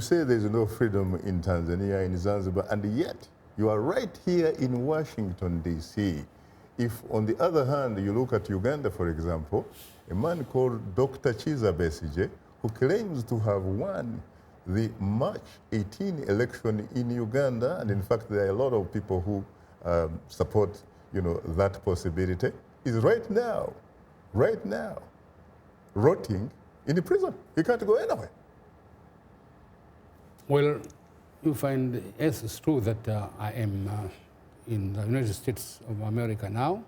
You say there's no freedom in Tanzania, in Zanzibar, and yet you are right here in Washington, D.C. If, on the other hand, you look at Uganda, for example, a man called Dr. Chiza Besigye, who claims to have won the March 18 election in Uganda, and in fact there are a lot of people who support, that possibility, is right now, rotting in the prison. He can't go anywhere. Well, you find, yes, it's true that I am in the United States of America now,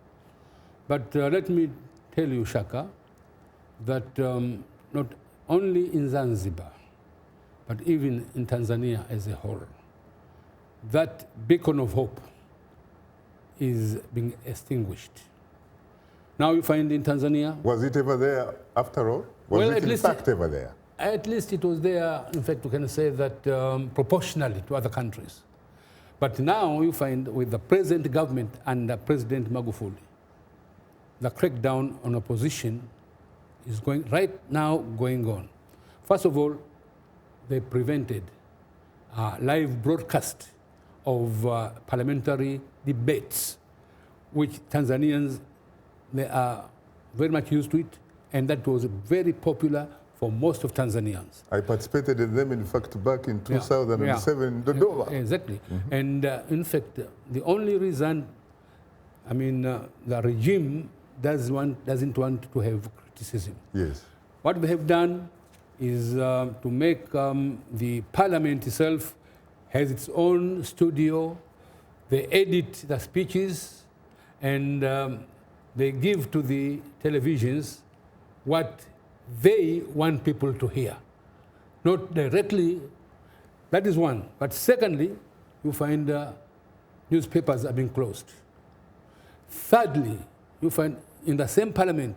but let me tell you, Shaka, that not only in Zanzibar, but even in Tanzania as a whole, that beacon of hope is being extinguished. Now you find in Tanzania... Was it ever there after all? Was it in fact ever there? At least it was there. In fact, we can say that proportionally to other countries. But now you find with the present government and President Magufuli, the crackdown on opposition is going on. First of all, they prevented live broadcast of parliamentary debates, which Tanzanians, they are very much used to it, and that was very popular for most of Tanzanians. I participated in them, in fact, back in 2007 in Dodoma. Exactly. Mm-hmm. And in fact, the only reason, the regime doesn't want to have criticism. Yes. What they have done is to make the parliament itself has its own studio. They edit the speeches, and they give to the televisions what they want people to hear. Not directly, that is one. But secondly, you find newspapers are being closed. Thirdly, you find in the same parliament,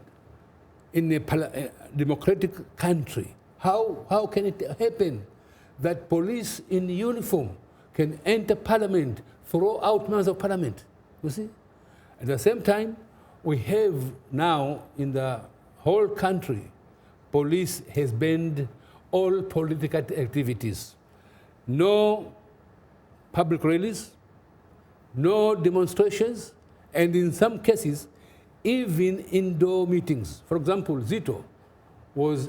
in a democratic country, how can it happen that police in uniform can enter parliament, throw out members of parliament? You see? At the same time, we have now in the whole country, police has banned all political activities. No public rallies, no demonstrations, and in some cases, even indoor meetings. For example, Zito was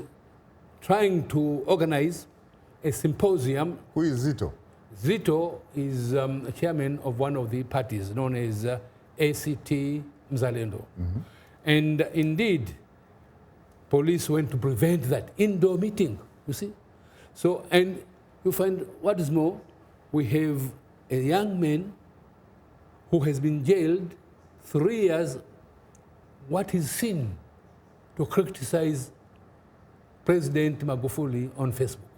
trying to organize a symposium. Who is Zito? Zito is a chairman of one of the parties known as ACT Mzalendo. Mm-hmm. And indeed, police went to prevent that indoor meeting, you see. So, and you find what is more, we have a young man who has been jailed 3 years. What is seen to criticize President Magufuli on Facebook.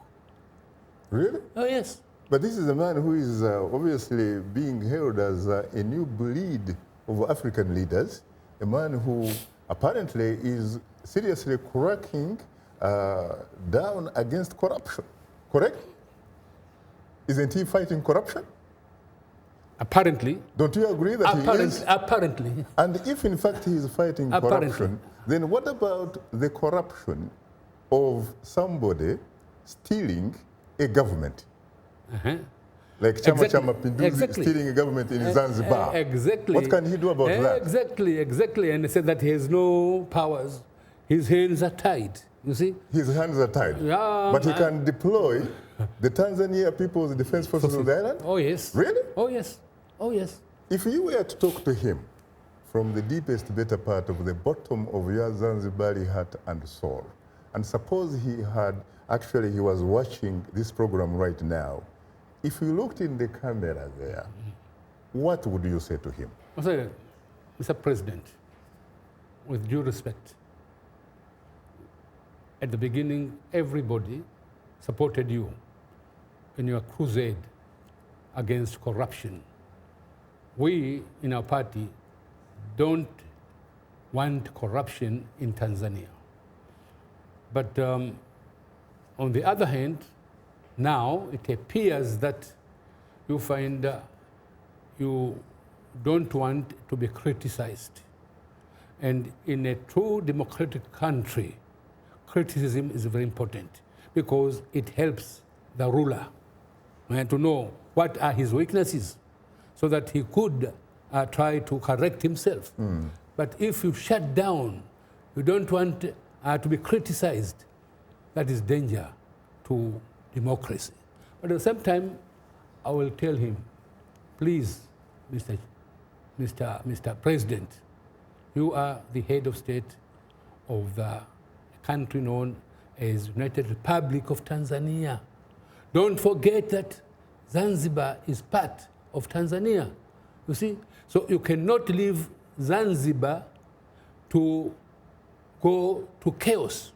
Really? Oh, yes. But this is a man who is obviously being hailed as a new breed of African leaders, a man who apparently is seriously cracking down against corruption, correct? Isn't he fighting corruption? Apparently. Don't you agree that he is? Apparently. And if in fact he is fighting corruption, then what about the corruption of somebody stealing a government? Like Chama Pinduzi stealing a government in Zanzibar. Exactly. What can he do about that? Exactly. And they said that he has no powers. His hands are tied, you see? His hands are tied. Yeah, but he can deploy the Tanzania People's Defense Forces of the island? Oh, yes. Really? Oh, yes. Oh, yes. If you were to talk to him from the deepest, better part of the bottom of your Zanzibari heart and soul, and suppose he was watching this program right now, if you looked in the camera there, what would you say to him? I say, Mr. President, with due respect, at the beginning, everybody supported you in your crusade against corruption. We, in our party, don't want corruption in Tanzania. But on the other hand, now it appears that you find you don't want to be criticized. And in a true democratic country, criticism is very important because it helps the ruler and to know what are his weaknesses so that he could try to correct himself. But if you shut down, you don't want to be criticized, that is danger to democracy. But at the same time, I will tell him, please, Mr. President, you are the head of state of the country known as United Republic of Tanzania. Don't forget that Zanzibar is part of Tanzania. You see? So you cannot leave Zanzibar to go to chaos.